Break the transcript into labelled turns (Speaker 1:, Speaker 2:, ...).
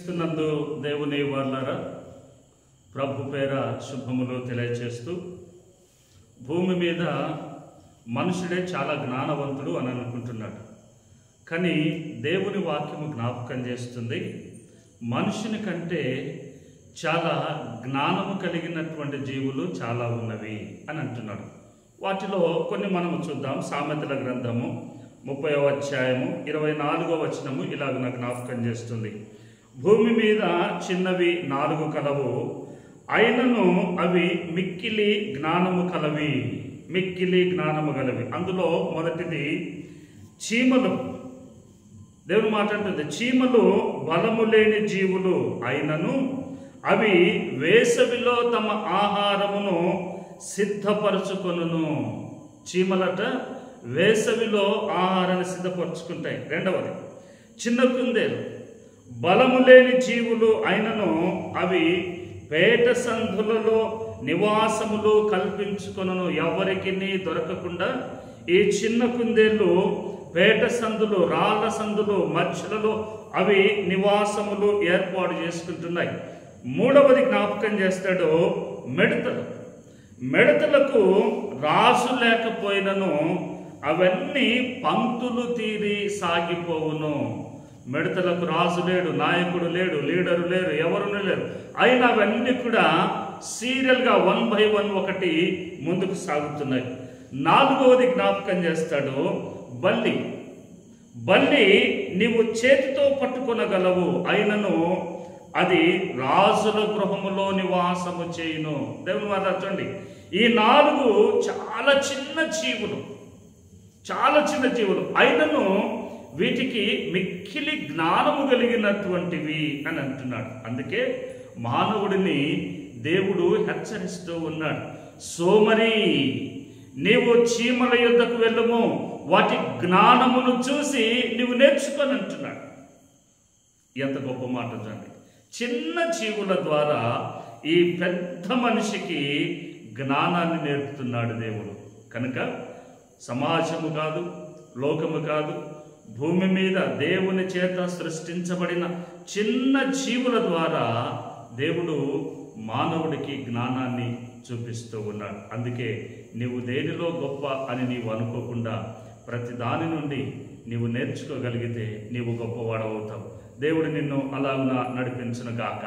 Speaker 1: క్రీస్తునందు దేవుని వారలారా, ప్రభు పేర శుభములు తెలియచేస్తూ, భూమి మీద మనుషుడే చాలా జ్ఞానవంతుడు అని అనుకుంటున్నాడు. కానీ దేవుని వాక్యము జ్ఞాపకం చేస్తుంది, మనుషుని కంటే చాలా జ్ఞానము కలిగినటువంటి జీవులు చాలా ఉన్నవి అని అంటున్నాడు. వాటిలో కొన్ని మనము చూద్దాం. సామెతల గ్రంథము 30వ అధ్యాయము 24వ వచనము ఇలాగ నాకు జ్ఞాపకం చేస్తుంది. భూమి మీద చిన్నవి 4 కలవు, అయినను అవి మిక్కిలి జ్ఞానము కలవి, మిక్కిలి జ్ఞానము గలవి. అందులో మొదటిది చీమలు. దేవుని మాట అంటుంది, చీమలు బలము లేని జీవులు, అయినను అవి వేసవిలో తమ ఆహారమును సిద్ధపరచుకొనును. చీమలట వేసవిలో ఆహారాన్ని సిద్ధపరచుకుంటాయి. రెండవది చిన్న కుందేలు, బలము లేని జీవులు, అయినను అవి పేట సందులలో నివాసములు కల్పించుకొనును. ఎవరికి దొరకకుండా ఈ చిన్న కుందేళ్ళు పేట సందులు, రాళ్ళ సందులు మధ్యలలో అవి నివాసములు ఏర్పాటు చేసుకుంటున్నాయి. మూడవది జ్ఞాపకం చేస్తాడు, మిడతలు. మిడతలకు రాజు లేకపోయినను అవన్నీ పంక్తులు తీరి సాగిపోవును. మిడతలకు రాజు లేడు, నాయకుడు లేడు, లీడరు లేరు, ఎవరు లేరు, అయినా అవన్నీ కూడా సీరియల్గా 1 by 1 ఒకటి ముందుకు సాగుతున్నాయి. నాలుగవది జ్ఞాపకం చేస్తాడు, బల్లి. బల్లి నీవు చేతితో పట్టుకొనగలవు, అయినను అది రాజుల గృహములో నివాసము చేయును. దేవుని మాట చూడండి, ఈ 4 చాలా చిన్న జీవులు, చాలా చిన్న జీవులు, అయినను వీటికి మిక్కిలి జ్ఞానము కలిగినటువంటివి అని అంటున్నాడు. అందుకే మానవుడిని దేవుడు హెచ్చరిస్తూ ఉన్నాడు, సోమరి నీవు చీమల యుద్ధకు వెళ్ళము, వాటి జ్ఞానమును చూసి నీవు నేర్చుకొని అంటున్నాడు. ఎంత గొప్ప మాట చూడండి. చిన్న జీవుల ద్వారా ఈ పెద్ద మనిషికి జ్ఞానాన్ని నేర్పుతున్నాడు దేవుడు. కనుక సమాజము కాదు, లోకము కాదు, భూమి మీద దేవుని చేత సృష్టించబడిన చిన్న జీవుల ద్వారా దేవుడు మానవుడికి జ్ఞానాన్ని చూపిస్తూ ఉన్నాడు. అందుకే నీవు దేనిలో గొప్ప అని నీవు అనుకోకుండా ప్రతి దాని నుండి నీవు నేర్చుకోగలిగితే నీవు గొప్పవాడవుతావు. దేవుడు నిన్ను అలాగున నడిపించును గాక.